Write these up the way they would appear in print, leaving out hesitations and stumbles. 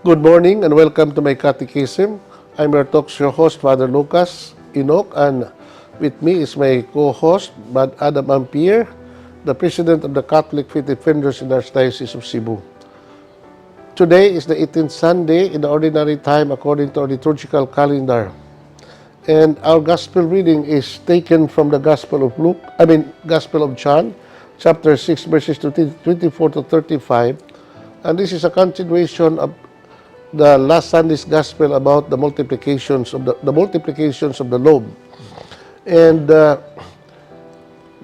Good morning and welcome to My Catechism. I'm your talk show host, Father Lucas Inoc, and with me is my co-host, Brad Adam Ampere, the President of the Catholic Faith Defenders in the Archdiocese of Cebu. Today is the 18th Sunday in the ordinary time according to our liturgical calendar. And our gospel reading is taken from the Gospel of John, chapter 6, verses 24 to 35. And this is a continuation of the last Sunday's gospel about the multiplications of the loaf. And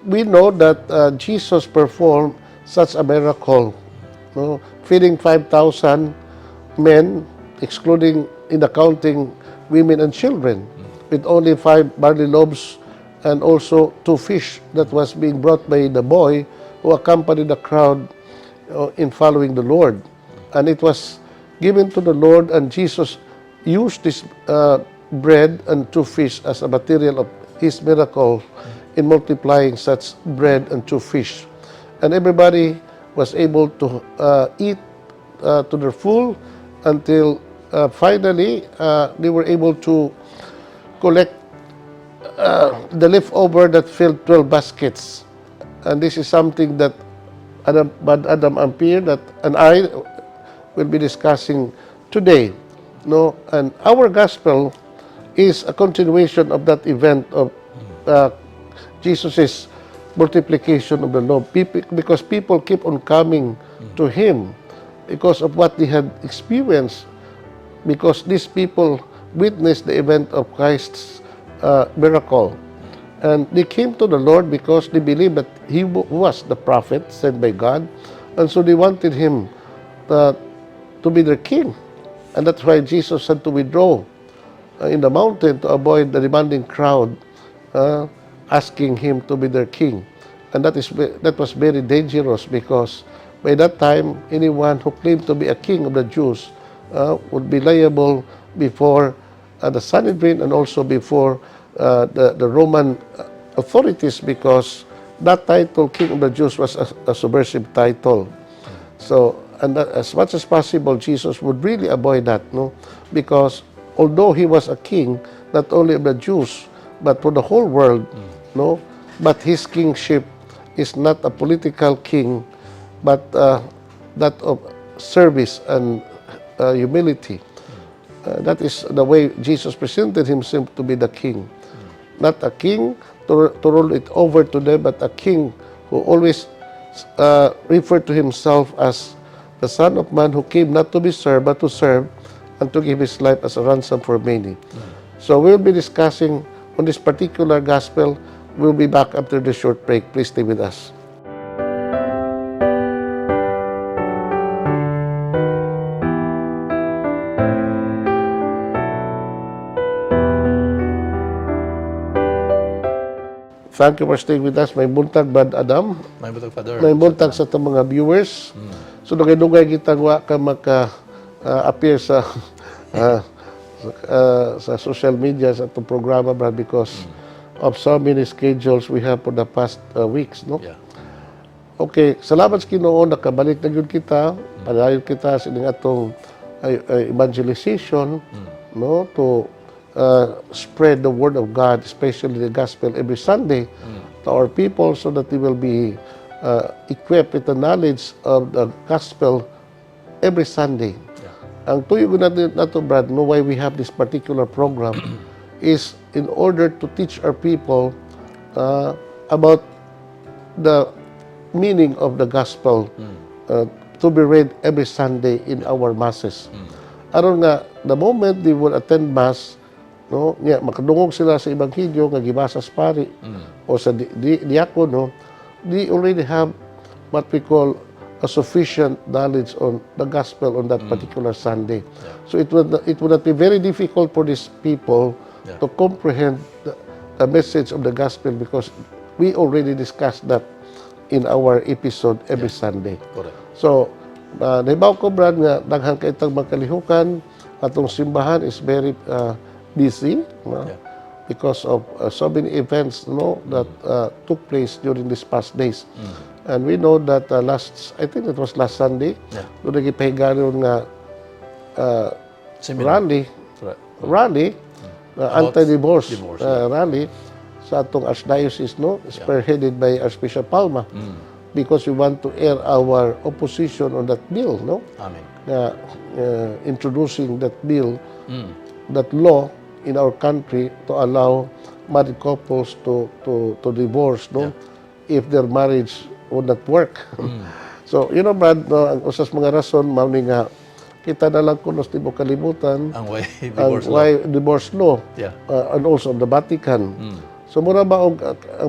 we know that Jesus performed such a miracle, feeding 5,000 men, excluding in counting women and children, with only 5 barley loaves and also 2 fish that was being brought by the boy who accompanied the crowd in following the Lord. And it was given to the Lord, and Jesus used this bread and 2 fish as a material of his miracle in multiplying such bread and 2 fish. And everybody was able to eat to their full until finally they were able to collect the leftover that filled 12 baskets. And this is something that Adam Ampere and I will be discussing today. And our gospel is a continuation of that event of Jesus' multiplication of the loaf, because people keep on coming to him because of what they had experienced, because these people witnessed the event of Christ's miracle. And they came to the Lord because they believed that he was the prophet sent by God, and so they wanted him to be their king. And that's why Jesus had to withdraw in the mountain to avoid the demanding crowd asking him to be their king. And that was very dangerous, because by that time, anyone who claimed to be a king of the Jews would be liable before the Sanhedrin and also before the Roman authorities, because that title, King of the Jews, was a subversive title. So, and that, as much as possible, Jesus would really avoid that, because although he was a king, not only of the Jews, but for the whole world, but his kingship is not a political king, but that of service and humility. That is the way Jesus presented himself to be the king. Not a king to rule it over to them, but a king who always referred to himself as the Son of Man, who came not to be served, but to serve and to give his life as a ransom for many. So we'll be discussing on this particular gospel. We'll be back after this short break. Please stay with us. Thank you for staying with us. May buntag, Brad Adam. May buntag, Father. May buntag sa itong mga viewers. So, dugay-dugay kita nga ka maka-appear sa social media sa itong programa, Brad, because of so many schedules we have for the past weeks, no? Yeah. Okay, salamat sa Ginoo, nakabalik na yun kita, padayon kita sa ining atong evangelization, to spread the word of God, especially the gospel, every Sunday to our people, so that they will be equipped with the knowledge of the gospel every Sunday. Yeah. Ang tuyog natin nato, Brad, why we have this particular program is in order to teach our people about the meaning of the gospel to be read every Sunday in our masses. Aron nga, the moment they will attend mass, makadungog sila sa ebanghelyo nga gibasa sa pari o sa diakono, they already have what we call a sufficient knowledge on the gospel on that particular Sunday. Yeah. So it would not be very difficult for these people to comprehend the message of the gospel, because we already discussed that in our episode every Sunday. Correct. So, nahibaw ko, Brad, nga daghan kay itang magkalihukan, atong simbahan is very busy because of so many events that took place during these past days. And we know that I think it was last Sunday, doon nagipahigayon nga Seminar. rally, About anti-divorce divorce, rally sa atong archdiocese, no, spearheaded by Archbishop Palma, because we want to air our opposition on that bill, no, Amen. introducing that bill, that law in our country to allow married couples to divorce, no, if their marriage would not work. So, Brad, no, ang usas mga rason, mauning nga, kita na lang kunos di mo kalimutan Ang why ang divorce law. why divorce law, Yeah. and also the Vatican. So mura ba ang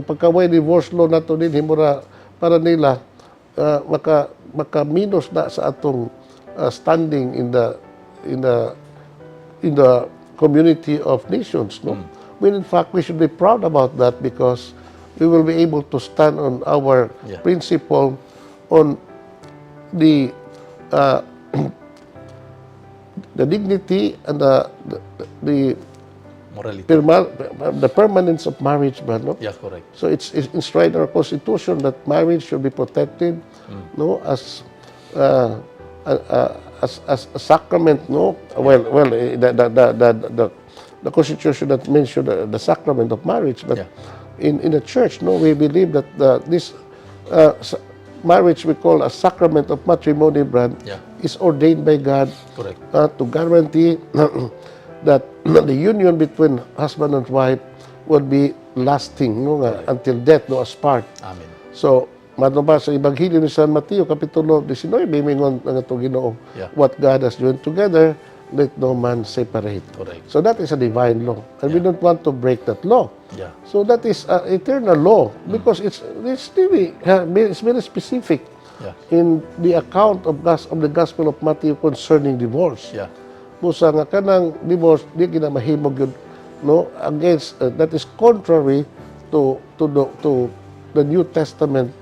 pagka-why divorce law nato din mura para nila maka-minus na sa atong standing in the community of nations, no? When in fact we should be proud about that, because we will be able to stand on our principle on the dignity and the Morality. the permanence of marriage, but no. Yeah, correct. So it's enshrined in our constitution that marriage should be protected, no, as a sacrament, no. The constitution that mentioned the sacrament of marriage, but in the church, no, we believe that this marriage we call a sacrament of matrimony, Brad, is ordained by God. Correct. To guarantee that the union between husband and wife would be lasting, no, until death do us part. Amen. So, madto ba sa Ebanghelyo ni San Mateo kapitulo 19, mingon ang atong Ginoo, what God has joined together, let no man separate. Correct. So that is a divine law, and we don't want to break that law. Yeah. So that is eternal law, because it's really it's very specific in the account of the Gospel of Matthew concerning divorce. Yeah. Busa nga kanang divorce di gina mahimog yun, no, against that is contrary to the New Testament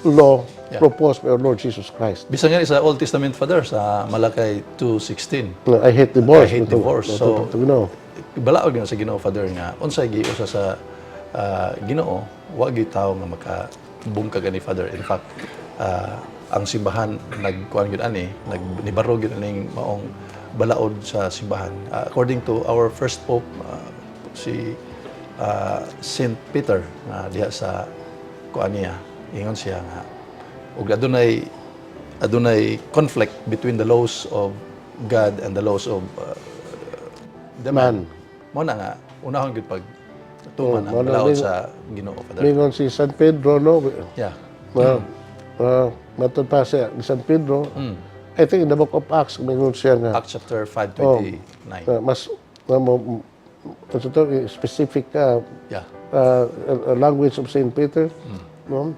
law proposed by our Lord Jesus Christ. Bisan nga sa Old Testament, Father, sa Malakay 2:16. I hate divorce. I hate divorce. So, no. balaod nga sa Ginoo, Father, nga unsay giusa sa Ginoo, wa gyud tawo nga makabungkag ani, Father. In fact, ang simbahan nagkuan gyud ani, nibaro gyud aning maong balaod sa simbahan. According to our first pope, si Saint Peter, diha sa kuan niya, ingon siya nga ug adunay conflict between the laws of God and the laws of the man. Mo na nga unahon gyud pag tuman ang balaod sa Ginoo, Father. Mingon si San Pedro, no. Yeah. Matod pa siya ni San Pedro. I think in the book of Acts, mingon siya nga Acts chapter 5:29. mas specific language of Saint Peter. No?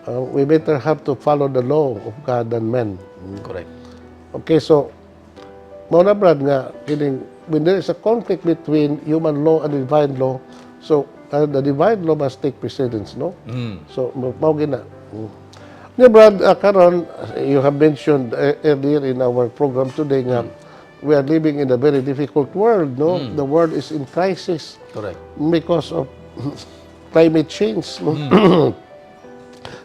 We better have to follow the law of God than men. Correct. Okay, so mao na, Brad, nga when there is a conflict between human law and divine law, so the divine law must take precedence, no? So mao gina. Yeah, Brad, karon you have mentioned earlier in our program today nga we are living in a very difficult world, no? The world is in crisis. Correct. Because of climate change, no?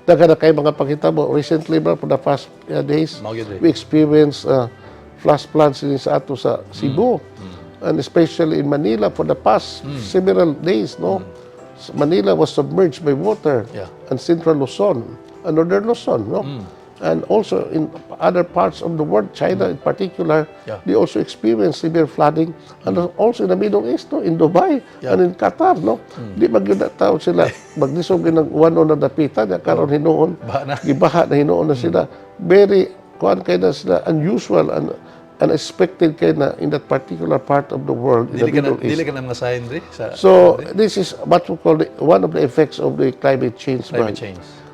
Daghana kay mga pakitabo recently, bro, for the past days we experienced flash floods sa ato sa Cebu, and especially in Manila for the past several days, no. Manila was submerged by water, and central Luzon and northern Luzon, no. And also in other parts of the world, China in particular, they also experienced severe flooding, and also in the Middle East, no, in Dubai and in Qatar, no. Di magyud sila magdisog ng wano na dapitan karon hinuon gibaha na hinuon na sila. Very kay na sila unusual and unexpected kay na in that particular part of the world, in the Middle East. Dili ka na mga sign so this is what we call one of the effects of the climate change.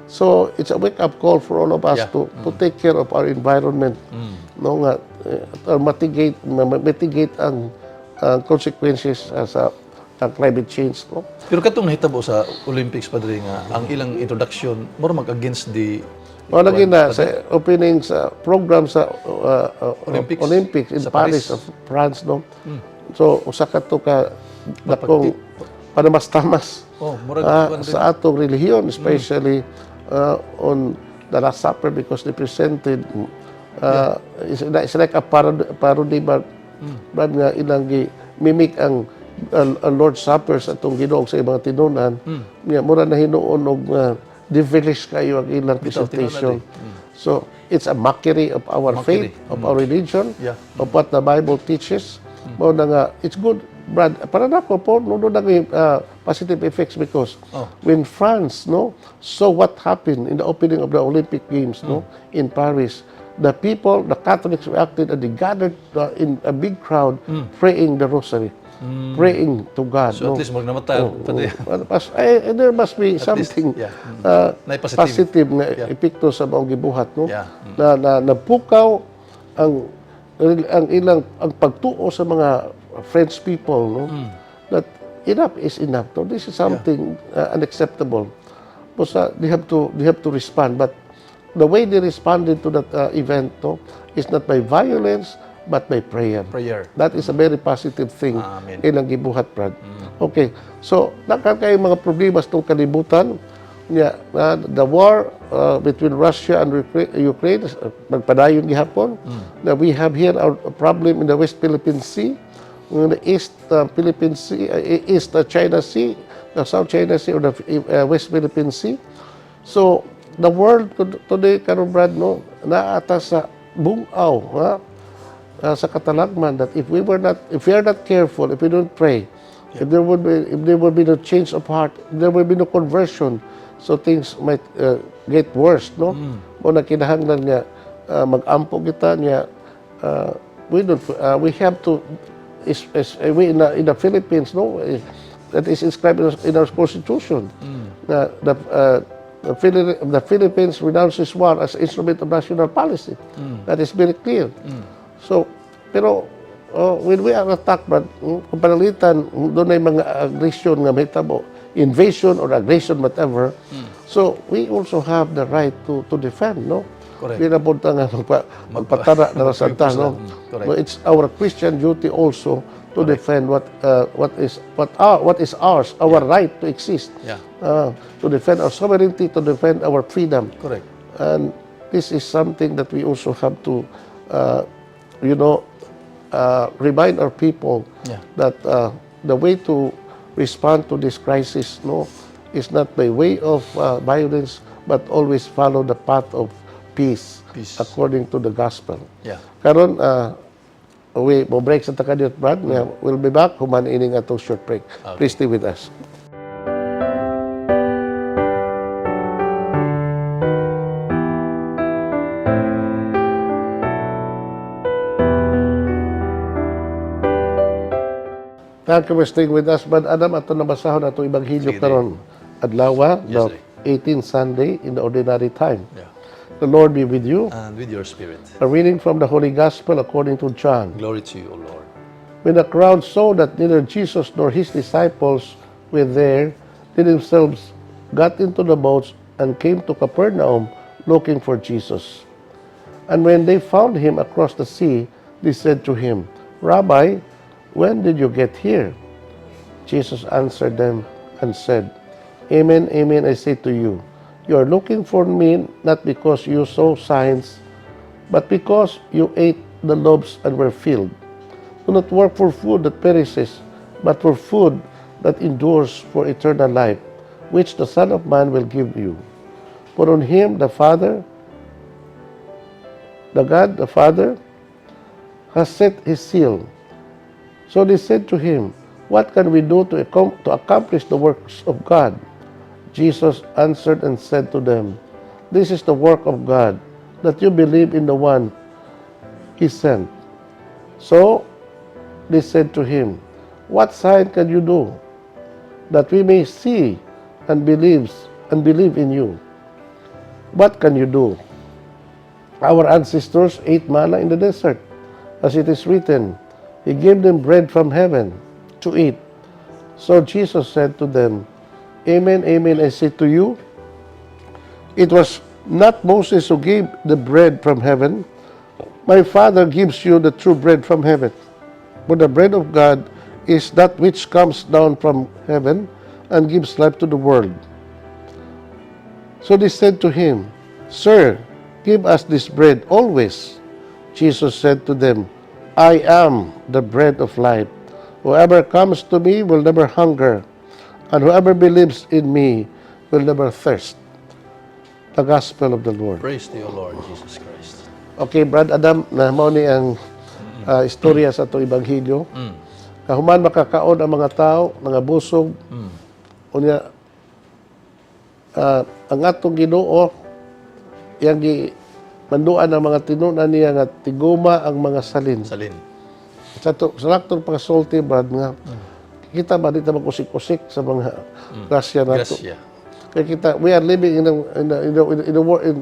So it's a wake-up call for all of us to take care of our environment, no, nga mitigate ang consequences sa climate change, no. Pero katong nahitabo sa Olympics, Padre, nga ang ilang introduction more mag-against the lagi na sa opening sa program sa Olympics in Paris of France, no. So usa ka to ka dakong para mas tamas sa atong relihiyon, especially on the Last Supper, because they presented It's like a parody but nga ilang mimic ang Lord's Supper sa itong Ginoo sa ibang tinunan. Nga mura na hinuon og devilish kayo ang ilang presentation. So it's a mockery of our faith, of our religion, of what the Bible teaches. Mao na nga it's good, Brad. Para na po nuno na positive effects because when France saw what happened in the opening of the Olympic Games in Paris, the people, the Catholics reacted and they gathered in a big crowd praying the rosary, praying to God. So at least magnamatay. There must be something positive na epekto sa maong gibuhat na napukaw ang pagtuo sa mga French people that enough is enough. So this is something unacceptable. So they have to respond, but the way they responded to that event is not by violence but by prayer. That is a very positive thing. Ilang gibuhat, Brad. Okay, so nakakay mga problema sa itong kalibutan. The war between Russia and Ukraine, magpadayon gihapon. We have here a problem in the West Philippine Sea, in the East Philippine Sea, East China Sea, the South China Sea, or the West Philippine Sea. So the world today, karon Brad, naata sa bungaw, sa katalagman that if we are not careful, if we don't pray, if there would be no change of heart, if there would be no conversion, so things might get worse, no? Mo na kinahanglan nga mag-ampo kita nga we have to we in the Philippines, that is inscribed in our constitution. The Philippines renounces war as instrument of national policy. That is very clear. So, pero when we are attacked, but kung panalitan, doon ay mga aggression nga mahitabo, invasion or aggression, whatever. So, we also have the right to defend, no? Correct. Di na punta nga magpatara na rasanta, no? So, it's our Christian duty also to defend what is ours, our right to exist, to defend our sovereignty, to defend our freedom. Correct. And this is something that we also have to, remind our people that the way to respond to this crisis, is not by way of violence, but always follow the path of peace. According to the gospel. Karon, we will break sa takadiyot, Brad. We'll be back. Human ining atong short break. Please stay with us. Thank you for staying with us, Brad Adam. Ato nabasahon ato Ibanghilyo karon adlaw, the 18th Sunday in the ordinary time. The Lord be with you. And with your spirit. A reading from the Holy Gospel according to John. Glory to you, O Lord. When the crowd saw that neither Jesus nor his disciples were there, they themselves got into the boats and came to Capernaum looking for Jesus. And when they found him across the sea, they said to him, Rabbi, when did you get here? Jesus answered them and said, Amen, amen, I say to you, you are looking for me not because you saw signs, but because you ate the loaves and were filled. Do not work for food that perishes, but for food that endures for eternal life, which the Son of Man will give you. For on him the Father, God the Father, has set his seal. So they said to him, what can we do to accomplish the works of God? Jesus answered and said to them, this is the work of God, that you believe in the one he sent. So they said to him, what sign can you do, that we may see and believe in you? What can you do? Our ancestors ate manna in the desert, as it is written, he gave them bread from heaven to eat. So Jesus said to them, Amen, amen, I say to you, it was not Moses who gave the bread from heaven. My Father gives you the true bread from heaven. For the bread of God is that which comes down from heaven and gives life to the world. So they said to him, Sir, give us this bread always. Jesus said to them, I am the bread of life. Whoever comes to me will never hunger, and whoever believes in me will never thirst. The Gospel of the Lord. Praise to you, Lord Jesus Christ. Okay, Brad Adam, na mao ni ang istorya sa itong Ebanghelyo. Kahuman makakaon ang mga tao, mga busog, unya, ang atong Ginoo, yang manduan ang mga tinunan niya nga tiguma ang mga salin. Salin. Sa laktong pagkasulti, Brad, nga, kita ba dito magkusik-kusik sa mga grasya nato. Gracia. Kaya kita, we are living in a world,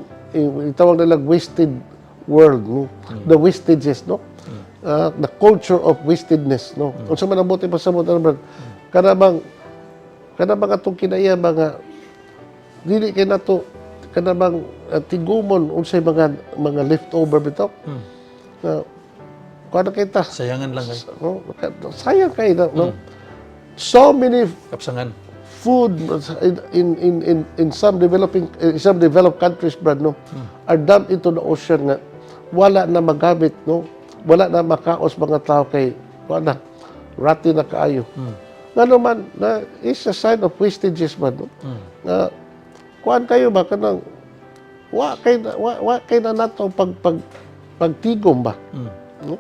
itawag nila wasted world, no? The wastages, no? The culture of wastedness, no? Kung sa manabuti pa sa mga Brad, kanabang atong kinaya mga dili kay nato kanabang tigumon unsay mga leftover bitaw. Kuan kita Sayangan lang kay. no? Sayang kay no? So many Kapsangan. food in some developed countries, Brad, no, are dumped into the ocean nga wala na magamit, no, wala na makaos mga tao kay wala rati na kaayo. Nga naman na is a sign of wastages, Brad, no. Kuan kayo ba kanang wa kay na nato pagtigom ba, no?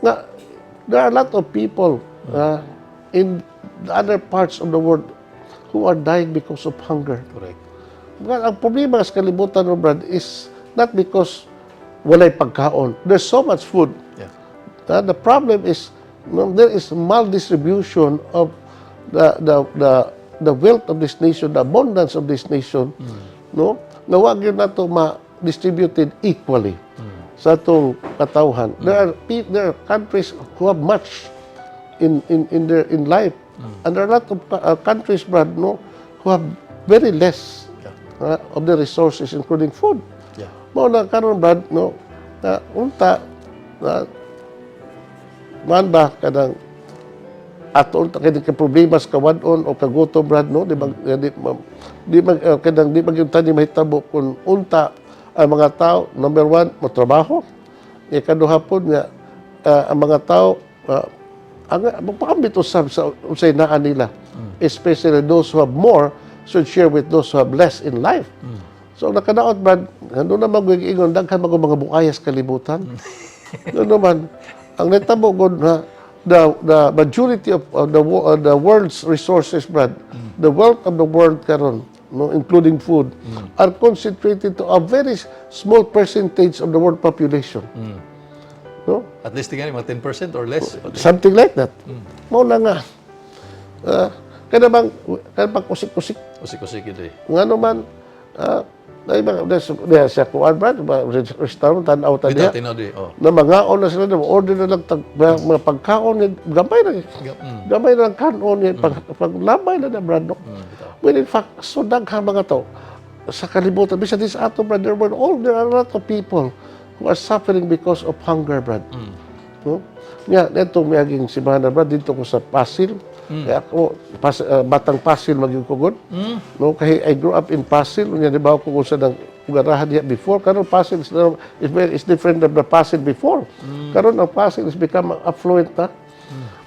Nga there are a lot of people in the other parts of the world who are dying because of hunger. Correct. Ang problema sa kalibutan, no, Brad, is not because walay pagkaon. There's so much food. Yeah. The problem is there is maldistribution of the wealth of this nation, the abundance of this nation, no? Na wag yun nato ma-distributed equally sa atong katawhan. There are countries who have much in life. And there are a lot of countries, Brad, no, who have very less of the resources, including food. Yeah. Mao na karon, Brad, no, unta man ba kadang ato unta kay problema sa kawadon o kagutom, Brad, no, di mag yung tani mahitabo kung unta ang mga tao, number one, matrabaho. Ikaduha po nga ang mga tao ang magpakambit usab sa usay naa nila, especially those who have more should share with those who have less in life. So nakadaot, Brad, ano na mag-ingon daghan mga bukayas kalibutan. No naman ang netabo gud na the majority of the world's resources, Brad, the wealth of the world karon, no, including food, are concentrated to a very small percentage of the world population. No? At least tingnan mga 10% or less. Something like that. Mao na nga. Kada bang kusik-kusik. Usik-usik ito eh. Nga naman, ay mga sa kuan, Brad, restaurant, tanaw ta diha. Bitaw tinaw di. Oh. Na mangaon na sila, order na lang mga pagkaon, gamay na lang kanon, paglabay na na, Brad, no? Well, in fact, so daghang mga to sa kalibutan. Bisa this ato, Brad, there are a lot of people who are suffering because of hunger, Brad. No? Nga, neto miyaging simbahan na, Brad, dito ko sa Pasil. Kaya ako, batang Pasil maging kugod. No? Kaya I grew up in Pasil. Nga, di ba ako kung saan ang ugarahan niya before. Karon Pasil is different than the Pasil before. Karon ang Pasil is become affluent na.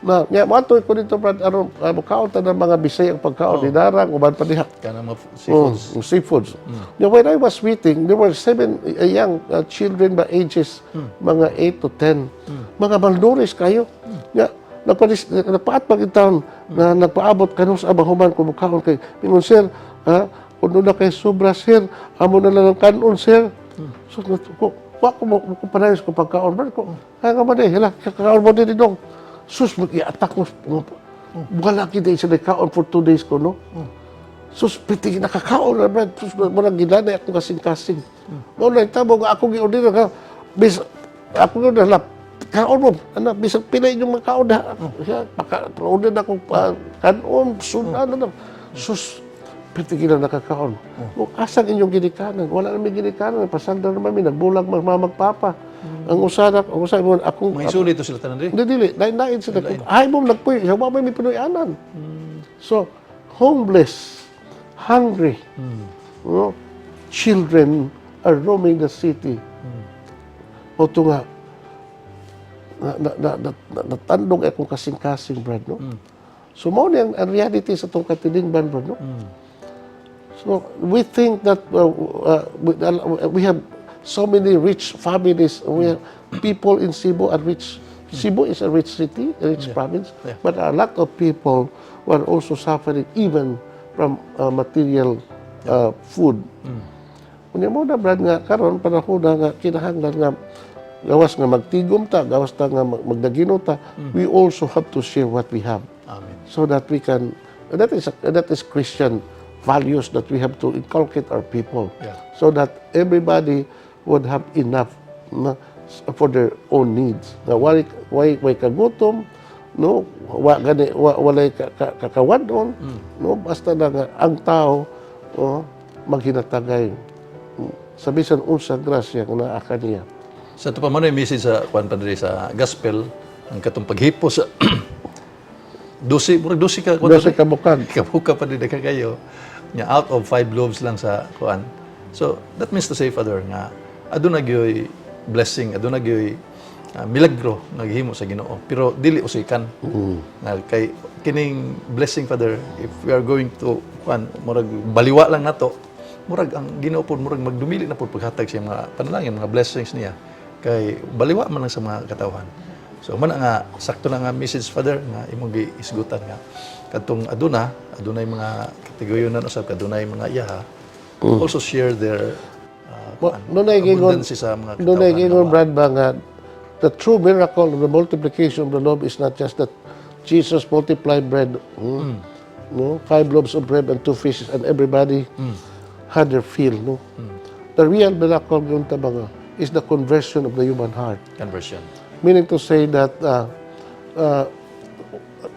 Na, nga, matoy ko dito, Brad, kaon ta ng mga Bisay ang pagkaon, dinarang, uban pa diha. Kana mga seafoods. Seafoods. Now, when I was waiting, there were 7 young children by ages, mga 8 to 10. Mga malnourished kayo. Nga, nagpaat pag taon na nagpaabot kanong sa abang human kung mukhaon kay mingon, sir, kung na kay sobra, sir, amo na lang ang kanon, sir. So, wa ko panayos ko pagkaon, Brad, ko, kaya nga man eh, kakaon mo din dong. Sus, mag-i-attack mo. Wala kita isa nagkaon for 2 days ko, no? Sus, piti nakakaon na, Brad. Sus, marang gilanay akong kasing-kasing. Muna, tabo nga akong i-order ka. Ako nga nalap. Kaon mo. Anak, bisang pinay yung mga kaon na. Pa-order na akong kanon, sunan na. Sus, piti na nakakaon. Asang inyong ginikanan? Wala namin ginikanan. Pasanda naman kami. Nagbulag magpapa. Ang usadak, akong May sulit to sila tanan di. Dili, lain sila. Ay mo nagpuy, sa may pinuyanan. So, homeless, hungry, no? Children are roaming the city. O ito nga, natandong akong kasing-kasing, Brad, no? So, mao ni ang reality sa itong katilingban, Brad, no? So, we think that we have so many rich families. We have people in Cebu are rich. Cebu is a rich city, a rich province, but a lot of people who are also suffering even from material food. Kunya mo na, Brad, nga karon panahon na nga kinahanglan nga gawas nga magtigom ta, gawas ta nga magdagino ta, we also have to share what we have. Amen. So that we can, that is Christian values that we have to inculcate our people. Yeah. So that everybody would have enough for their own needs. Na way kagutom, no, walay kakawadon, no, basta na nga ang tao maghinatagay sa bisan unsa grasya nga naa kaniya. Sa ito pa man yung message sa Juan Padre sa gospel, ang katong paghipo sa dosi ka Dosi ka bukag. kabuka pa din kayo nya out of 5 loaves lang sa kuan. So that means to say, Father, nga aduna gyoy blessing, aduna gyoy milagro naghimo sa Ginoo, pero dili usikan. Nga kay kining blessing, Father, if we are going to kuan murag baliwa lang nato, murag ang Ginoo pod murag magdumili na pod paghatag siya mga panalangin, mga blessings niya kay baliwa man lang sa mga katawhan. So man nga sakto na nga message, Father, nga imong giisgutan nga kadtong adunay mga kategoryon usab kadunay mga iyaha also share their abundance sa mga Dunay gingon, Brad, ba nga the true miracle of the multiplication of the loaf is not just that Jesus multiplied bread, no, 5 loaves of bread and 2 fishes, and everybody had their fill, no. The real miracle gunta mga is the conversion of the human heart. conversion. Meaning to say that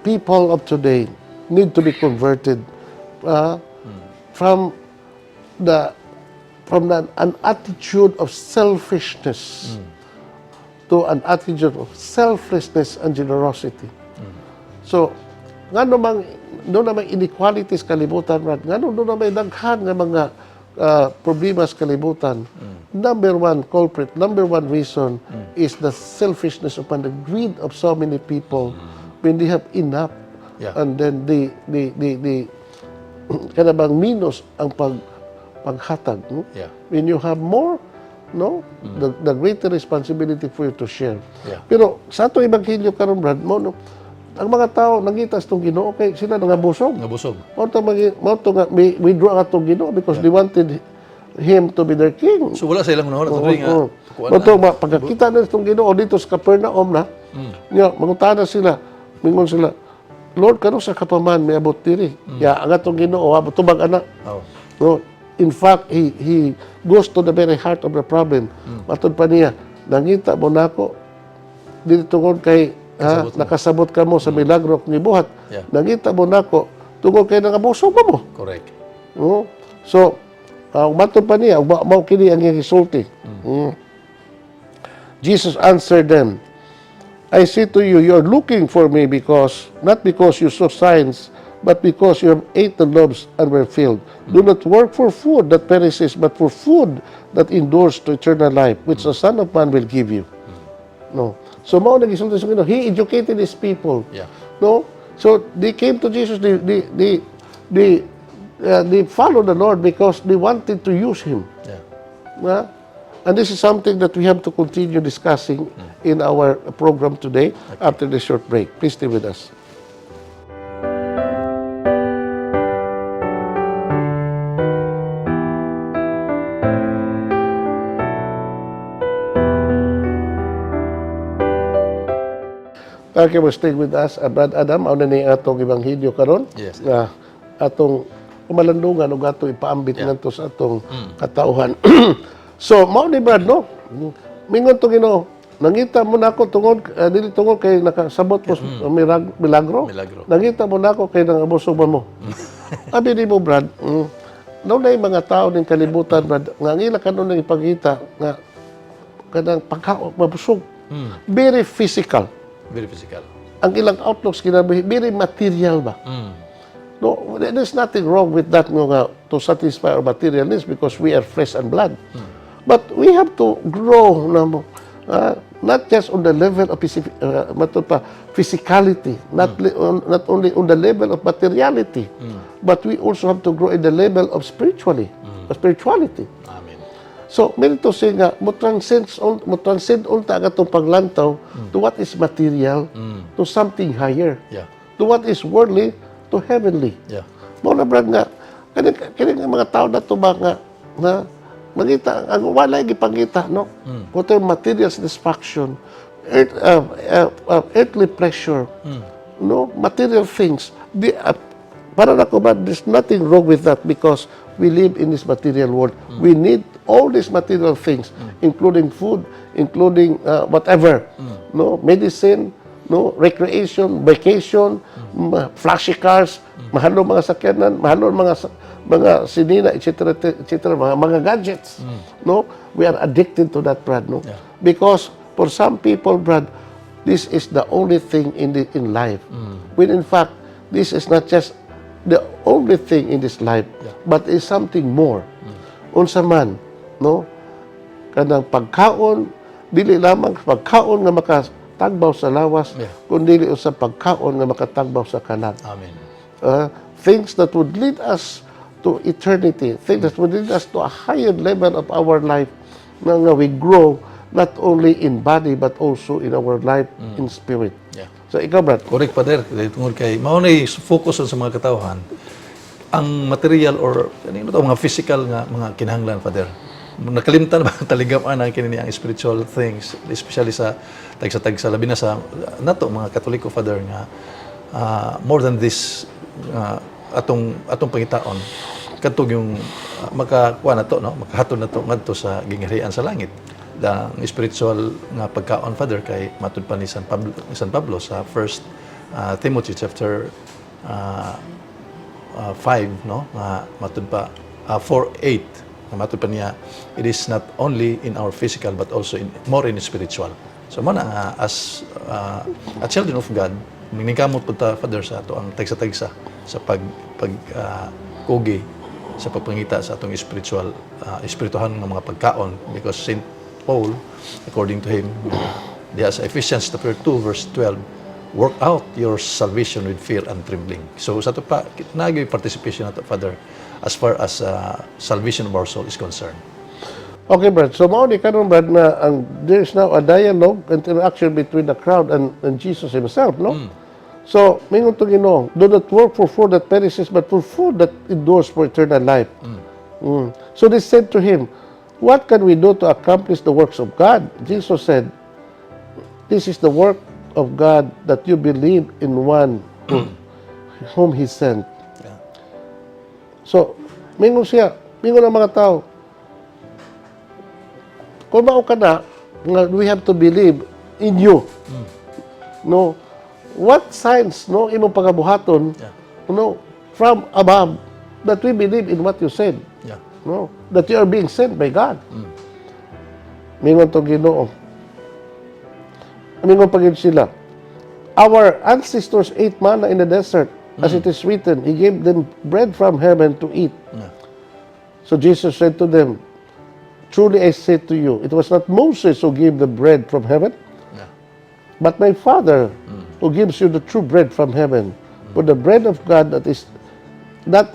people of today need to be converted from an attitude of selfishness to an attitude of selflessness and generosity. So, nga namang inequalities kalibutan, nga namang daghan nga mga problema sa kalibutan. Number one culprit, number one reason is the selfishness upon the greed of so many people when they have enough. And then they kanabang minus ang paghatag. No? When you have more, no, the greater responsibility for you to share. Pero sa ato ebanghelyo karon, Brad, no, ang mga tao nangita sa itong Ginoo, okay, sila nangabusog. Nabusog. Mao to nga withdraw nga itong Ginoo because they wanted Him to be their king. So wala sa ilang nahon tuloy nga Mao to pagkakita na itong Ginoo dito sa Capernaum na, nga mangutana sila, mingon sila, Lord, kano sa kapaman may abot diri. Ya ang atong Ginoo abot tubag anak. No, in fact, he goes to the very heart of the problem. Matod pa niya, nangita mo nako dili tungod kay nakasabot ka mo sa milagro ni buhat. Nangita mo nako tungod kay nangabusog mo. Correct. So, matod pa niya, mao kini ang resulti. Jesus answered them, I say to you, you are looking for me not because you saw signs, but because you have ate the loaves and were filled. Do not work for food that perishes, but for food that endures to eternal life, which the Son of Man will give you. No. So, mao nag-isulti sa Ginoo. He educated his people. No. So they came to Jesus. They followed the Lord because they wanted to use Him. And this is something that we have to continue discussing in our program today after the short break. Please stay with us. Thank you for staying with us. Brad Adam, ano na atong ebanghelyo karon? Yes. Atong umalandungan o gato ipaambit ngadto sa atong katauhan. So, mao ni Brad, no? Mingon to Ginoo, nangita mo nako tungod dili tungod kay nakasabot mo milagro. Nangita mo nako kay nangabusog mo. Abi ni mo, Brad, no na mga tao ning kalibutan, Brad, nga ngila kanon ipakita nga kanang pagka-mabusog. Very physical. Very physical. Ang ilang outlooks kinabuhi, very material ba? No, there's nothing wrong with that to satisfy our material needs because we are flesh and blood. But we have to grow not just on the level of physicality, not only on the level of materiality, but we also have to grow in the level of spirituality. Amen. So, meron to siya nga, mo transcend unta nga itong paglantaw to what is material, to something higher. Yeah. To what is worldly, to heavenly. Yeah. Mo na brad nga, kani nga mga tao na to ba nga, mangita, ang wala gipangita, no? What are material satisfaction, earthly pleasure, no? Material things. Para na ko ba, there's nothing wrong with that because we live in this material world. We need all these material things, including food, including whatever, no? Medicine, no? Recreation, vacation, flashy cars, mahalo mga sakyanan, mahalo mga sinina, etc., etc., mga gadgets, no? We are addicted to that, Brad, no? Yeah. Because for some people, Brad, this is the only thing in life. When in fact, this is not just the only thing in this life, but is something more. Unsa man, no? Kanang pagkaon, dili lamang pagkaon nga makatagbaw sa lawas, kundi sa pagkaon nga makatagbaw sa kalag. Amen. Things that would lead us to eternity, things that would lead us to a higher level of our life, na nga we grow not only in body but also in our life in spirit. Yeah. So ikaw, Brad? Correct, Father. Tungod kay maunay focus sa mga katawhan ang material or kanino to mga physical nga mga kinahanglan, Father. Nakalimtan ba taligaman ang kinini ang spiritual things, especially sa tagsa labi na sa nato mga Katoliko, Father, nga more than this atong pangitaon kadtog yung makakuha na to, no? Makahatod na to ngadto sa gingharian sa langit. The spiritual nga pagkaon, Father, kay matud pa ni San Pablo sa 1 Timothy chapter 5, no? Matud pa 4:8. Matud pa niya, it is not only in our physical but also more in spiritual. So mana as a children of God, ningkamot po ta, Father, sa ato ang tagsa-tagsa sa kugi sa pagpangita sa atong espirituhan ng mga pagkaon, because Saint Paul, according to him, diya sa Ephesians chapter 2 verse 12, work out your salvation with fear and trembling. So sa ito pa, naging participation na ito, Father, as far as salvation of our soul is concerned. Okay, Brad. So mauni karon, Brad, na there is now a dialogue, interaction between the crowd and Jesus himself, no? So, mingon to Ginoo, do not work for food that perishes, but for food that endures for eternal life. So they said to him, what can we do to accomplish the works of God? Jesus said, this is the work of God, that you believe in one whom He sent. Yeah. So, mingon ang mga tao, kung mao ka na, we have to believe in you. No? What signs, no, imong pagabuhaton, no, from above, that we believe in what you said. Yeah. No? That you are being sent by God. Mingon to Ginoo. Mingon pa gid sila. Our ancestors ate manna in the desert, as it is written, He gave them bread from heaven to eat. Yeah. So Jesus said to them, truly I say to you, it was not Moses who gave the bread from heaven, Yeah. but my Father who gives you the true bread from heaven. For the bread of God is that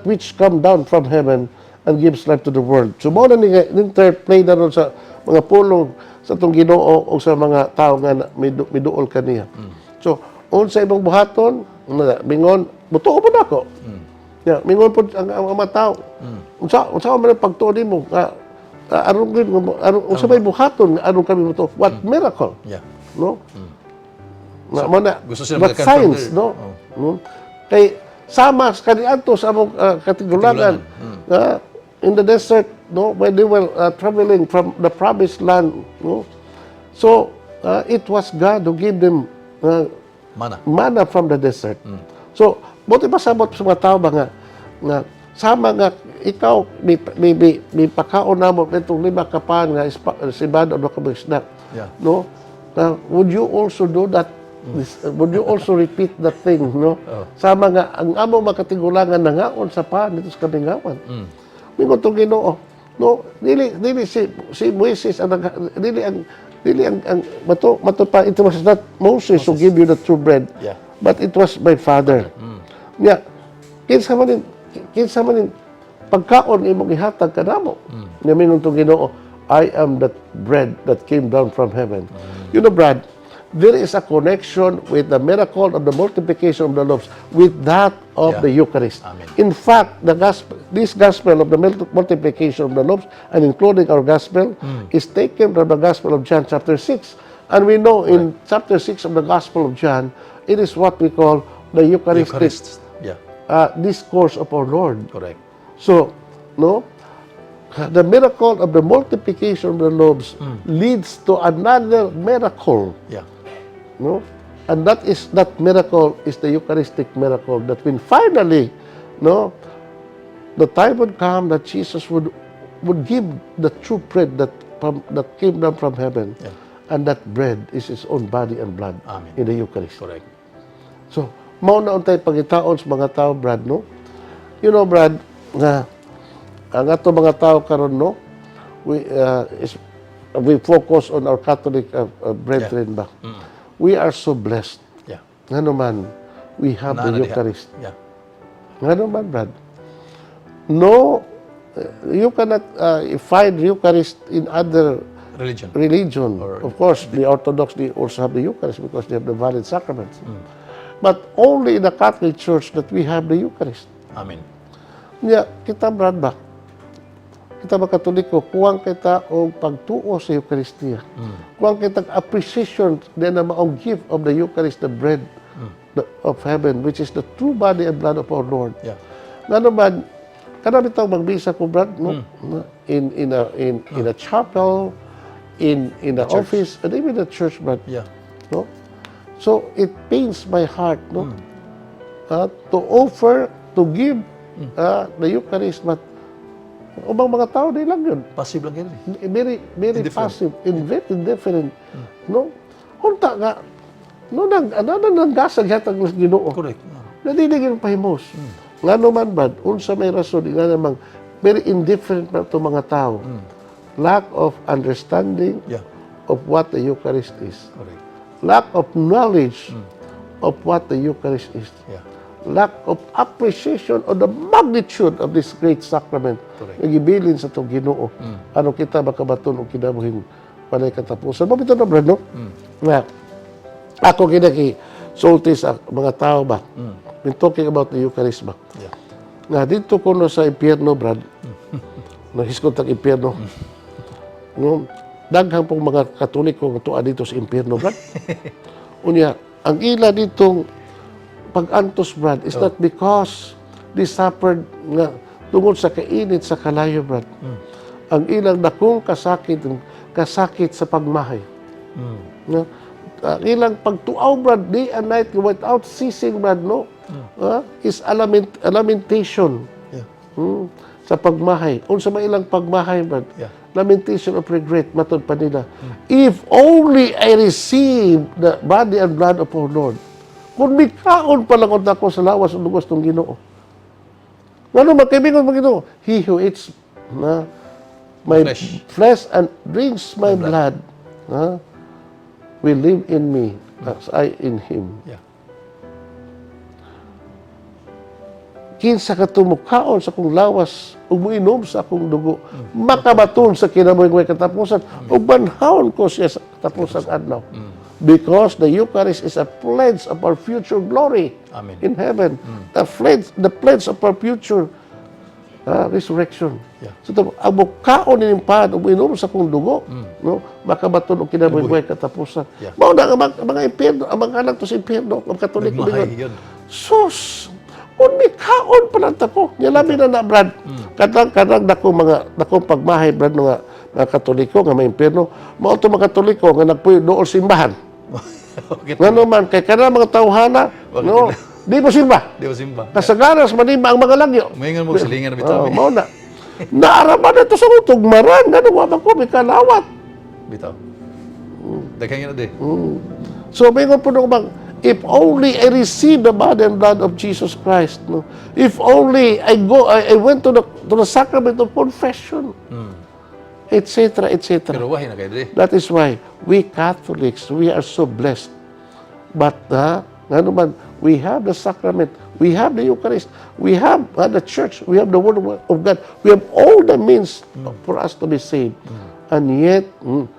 which come down from heaven and gives life to the world. So mo na ni-interplay na ron sa mga pulong sa itong Ginoo o sa mga tao nga miduol kaniya. So, unsa imong buhaton, mingon, butuo po na ako. Yeah, mingon po ang mga tao. Unsa man ang pagtuo nimo? Unsa may buhaton aron kami butuo? What miracle? Yeah. No? So, What gusto sila science, mag-confirm no? Kay sama kaniadto sa among katigulangan in the desert, no, when they were traveling from the promised land, no. So it was God who gave them manna from the desert. So buti pa sabot sa mga tao ba nga sama nga ikaw may pakaon namo itong 5 kapan nga sibado o kabisnak. Yeah. No? Would you also do that? Would you also repeat that thing, no? Sama nga ang amo makatigulangan nangaon sa paan dito sa kalingawan. Mingon tong Ginoo, No, dili si Moises ang ang mato pa, it was not Moses who gave you the true bread, Yeah. but it was my Father. Yeah. Kinsa man in pagkaon imong ihatag kanamo. Nga mingon tong Ginoo, I am that bread that came down from heaven. You know, Brad, there is a connection with the miracle of the multiplication of the loaves with that of Yeah. the Eucharist. Amen. In fact, this gospel of the multiplication of the loaves, and including our gospel, is taken from the Gospel of John chapter 6. And we know in chapter 6 of the Gospel of John, it is what we call the Eucharistic Yeah. discourse of our Lord. Correct. So, no, the miracle of the multiplication of the loaves leads to another miracle. Yeah. No? And that miracle is the Eucharistic miracle, that when finally, no, the time would come that Jesus would give the true bread that came down from heaven. Yeah. And that bread is His own body and blood Amen. in the Eucharist. Correct. So, mao na untay pangitaon sa mga tao, Brad, no? You know, Brad, nga ang ato mga tao karon, no, we focus on our Catholic brethren ba. We are so blessed. Yeah. Nga naman, we have the Naana diha. Eucharist. Yeah. Nga naman, Brad. No, you cannot find Eucharist in other religion. Of course, the Orthodox, they also have the Eucharist because they have the valid sacraments. But only in the Catholic Church that we have the Eucharist. Amen. Nya, kita, Brad, ba? Kita ba Katoliko, kuwang kita o pagtuo sa Eucharistia. Kuwang kita appreciation din na maong gift of the Eucharist, the bread of heaven, which is the true body and blood of our Lord. Yeah. Nga naman, kada bitaw magbisa ko, Brad, no? In a chapel, in the office, and even the church, Brad. Yeah. No? So it pains my heart, no, to offer, to give the Eucharist, but ubang mga tao di lang yun. Passive lang yun. Very Indifferent. passive, very indifferent. No? Hunta nga, no, nanggasag yata ng Ginoo. Correct. Nadidig yung pahimos. Nga naman, Brad, unsa may rason, nga namang very indifferent na ito mga tao. Lack of understanding Yeah. of what the Eucharist is. Correct. Lack of knowledge of what the Eucharist is. Yeah. Lack of appreciation of the magnitude of this great sacrament. Correct. Nagibilin sa itong Ginoo. Ano kita makabaton o kinabuhin panay katapusan. Mabito na, Brad, no? Nga, ako sulti sa mga tao ba? Been talking about the Eucharist ba? Yeah. Nga, dito ko no sa impyerno, Brad. Nahiskot ang impyerno. No? Daghang pong mga Katoliko nga tuwa dito sa impyerno, Brad. Unya, ang ila ditong pag-antos, Brad, is not because they suffered nga tungod sa kainit sa kalayo, Brad. Ang ilang dakong kasakit sa pagmahay. No? Ang ilang pagtuaw, Brad, day and night without ceasing, Brad, no? Is lamentation. Yeah. Sa pagmahay. Unsa may ilang pagmahay, Brad? Yeah. Lamentation of regret, matod pa nila. If only I receive the body and blood of our Lord. Kung may kaon pa lang ako sa lawas o lugos ng Ginoo. Ano magkaibigan mo Ginoo? He who eats my flesh and drinks my blood will live in me as I in him. Yeah. Kinsa katumukhaon sa akong lawas ug moinom sa akong dugo, makabaton sa kinabuhi katapusan ug banhawon ko siya sa katapusan adlaw. Because the Eucharist is a pledge of our future glory. Amen. In heaven. The pledge of our future resurrection. Yeah. So, ang mukhaon nining pad ug moinom sa akong dugo, no, makabaton og kinabuhi katapusan. Yeah. Mao na ang mga impyerno, ang mga anak to sa impyerno, ang Katoliko Nagmahay bingon. yun. Sus! Uni kaon pa lang tako. Labi na Brad. Kadang dakong pagmahay, Brad, mga Katoliko, nga may impyerno. Mao to mga Katoliko, nga nagpuyo dool simbahan. Okay. Nga naman, kay kana mga tawhana, no, di mo simba. Di ba simba? Kasagaras, manima ang mga lagyo. Mayngan mo silingan na bitaw. Mao na. Naaraman na ito sa utugmaran. Ganun, wabang ko, may kalawat. Bitaw. Daghang yun na di. So, may nga po bang, if only I receive the body and blood of Jesus Christ, no? If only I went to to the sacrament of confession, etc., etc. Pero wahi na kayo diri. That is why we Catholics, we are so blessed. But nga naman, we have the sacrament, we have the Eucharist, we have the church, we have the Word of God, we have all the means for us to be saved. And yet,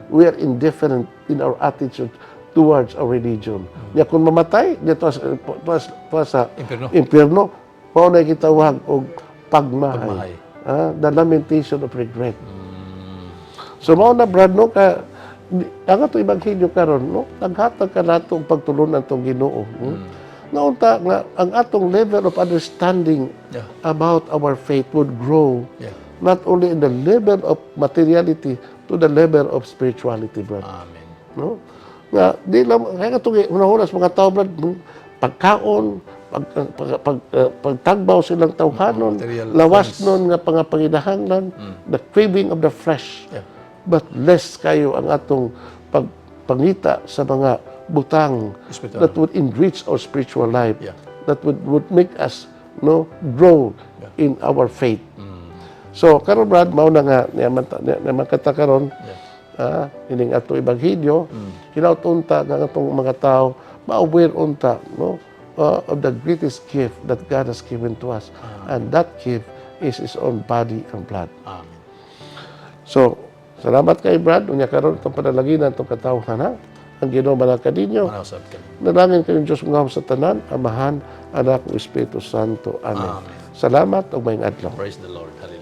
we are indifferent in our attitude towards our religion. Kaya kung mamatay, dito sa Impyerno. impyerno, paunay kitawag o pagmahay. Pagmahay. The lamentation of regret. So mao na Brad no ka ang ato ebanghelyo karon no naghatag ka nato og pagtulunan tong Ginoo. Naunta nga ang atong level of understanding about our faith would grow not only in the level of materiality to the level of spirituality, Brad. Amen. No? Nga di lang kaya katong unahunas mga tao Brad pagkaon pagtagbaw silang tawhanon, Material lawas things. nun nga pangapanginahanglan, the craving of the flesh. But less kayo ang atong pangita sa mga butang Espiritual. that would enrich our spiritual life, Yeah. that would make us grow in our faith. So, karon Brad, mao na nga naman kata karon, ining ato ebanghelyo, hinautunta nga atong mga tao ma-aware unta of the greatest gift that God has given to us. And that gift is His own body and blood. Amen. So, salamat kay Brad. Unya karon itong panalaginan itong katawhan ha. Ang Ginoo malaka ninyo. Manausap ka. Nalangin kayong Diyos ngam sa tanan, Amahan, Anak, o Espiritu Santo. Amen. Amen. Salamat o mayong adlaw. Praise the Lord. Hallelujah.